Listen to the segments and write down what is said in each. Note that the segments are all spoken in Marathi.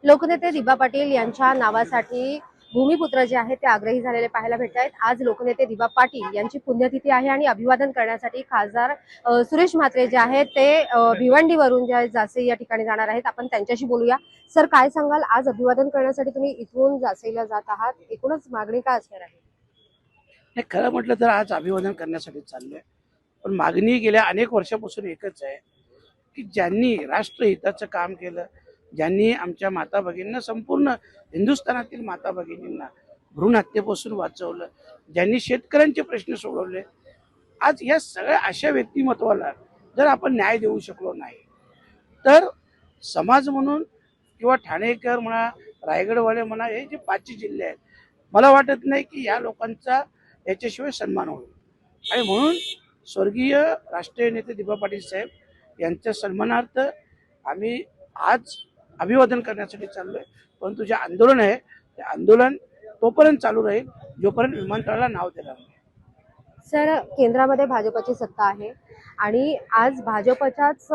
लोकनेते दिबा पाटील यांच्या नावासाठी भूमिपुत्र जे आहेत ते आग्रही झालेले पाहायला भेटत आहेत। आज लोकनेते दिबा पाटील यांची पुण्यतिथी आहे आणि अभिवादन करण्यासाठी खासदार सुरेश म्हात्रे जे आहेत ते भिवंडीवरून जे जासे या ठिकाणी जाणार आहेत। आपण त्यांच्याशी बोलूया। सर, काय सांगाल, आज अभिवादन करण्यासाठी तुम्ही इथून जासेला जात आहात, एकूणच मागणी काय असणार आहे? नाही, खरं म्हटलं तर आज अभिवादन करण्यासाठी चाललोय, पण मागणी गेल्या अनेक वर्षापासून एकच आहे की ज्यांनी राष्ट्रहिताचं काम केलं, ज्यांनी आमच्या माता भगिनींना, संपूर्ण हिंदुस्थानातील माता भगिनींना भ्रूण हत्येपासून वाचवलं, ज्यांनी शेतकऱ्यांचे प्रश्न सोडवले, आज या सगळ्या अशा व्यक्तिमत्वाला जर आपण न्याय देऊ शकलो नाही तर समाज म्हणून किंवा ठाणेकर म्हणा, रायगडवाले म्हणा, हे जे 5 जिल्हे आहेत, मला वाटत नाही की या लोकांचा याच्याशिवाय सन्मान होईल। आणि म्हणून स्वर्गीय राष्ट्रीय नेते दिबा पाटील साहेब यांच्या सन्मानार्थ आम्ही आज अभिवादन करण्यासाठी चाललोय। परंतु जे आंदोलन आहे ते आंदोलन तोपर्यंत चालू राहील जोपर्यंत विमानतळाला नाव देणार नाही। सर, केंद्रामध्ये भाजपची सत्ता आहे आणि आज भाजपच्याच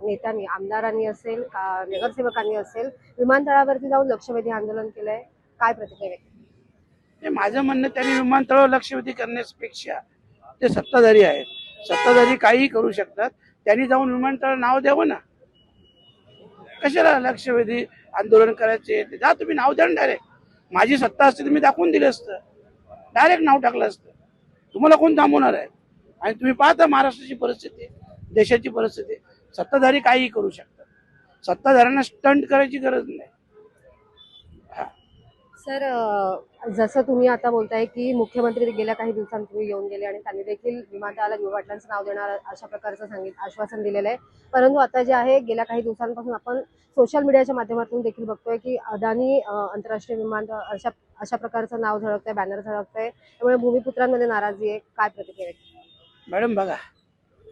नेत्यांनी, आमदारांनी असेल, नगरसेवकांनी असेल, विमानतळावरती जाऊन लक्षवेधी आंदोलन केलंय, काय प्रतिक्रिया व्यक्त? माझं म्हणणं, त्यांनी विमानतळावर लक्षवेधी करण्यापेक्षा ते सत्ताधारी आहेत, सत्ताधारी काहीही करू शकतात, त्यांनी जाऊन विमानतळाला नाव द्यावं ना। कशाला लक्षवेधी आंदोलन करायचे? जा, तुम्ही नाव द्या डायरेक्ट। माझी सत्ता असते तर मी दाखवून दिलं असतं, डायरेक्ट नाव टाकलं असतं। तुम्हाला कोण थांबवणार आहे? आणि तुम्ही पाहता महाराष्ट्राची परिस्थिती, देशाची परिस्थिती, सत्ताधारी काहीही करू शकतात, सत्ताधाऱ्यांना स्टंट करायची गरज नाही। सर, जसं तुम्ही आता बोलताय की मुख्यमंत्री गेल्या काही दिवसांपूर्वी येऊन गेले आणि त्यांनी देखील विमानतळाला दिबा पाटलांचं नाव देणार अशा प्रकारचं आश्वासन दिलेलं आहे, परंतु आता जे आहे गेल्या काही दिवसांपासून आपण सोशल मीडियाच्या माध्यमातून देखील बघतोय की अदानी आंतरराष्ट्रीय विमानतळ अशा प्रकारचं नाव झळकतंय, बॅनर झळकतंय, त्यामुळे भूमिपुत्रांमध्ये नाराजी आहे, काय प्रतिक्रिया? मॅडम बघा,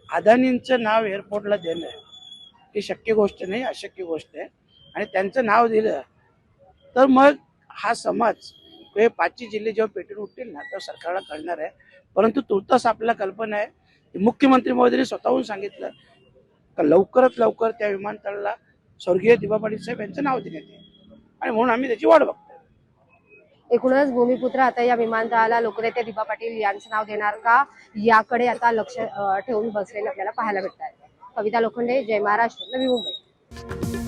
अदानींचं नाव एअरपोर्टला देणं ही शक्य गोष्ट नाही, अशक्य गोष्ट आहे। आणि त्यांचं नाव दिलं तर मग हा समाज, हे 5 जिल्हे जेव्हा पेटून उठतील ना तर सरकारला कळणार आहे। परंतु तुर्तास आपल्याला कल्पना आहे, मुख्यमंत्री महोदयांनी स्वतःहून सांगितलं तर लवकरात लवकर त्या विमानतळाला स्वर्गीय दिबा पाटील साहेब यांचं नाव देण्यात येईल, आणि म्हणून आम्ही त्याची वाट बघतोय। एकूणच भूमिपुत्र आता या विमानतळाला लोकनेते दिबा पाटील यांचं नाव देणार का, याकडे आता लक्ष ठेवून बसलेलं आपल्याला पाहायला भेटत आहे। कविता लोखंडे, जय महाराष्ट्र, नवी मुंबई।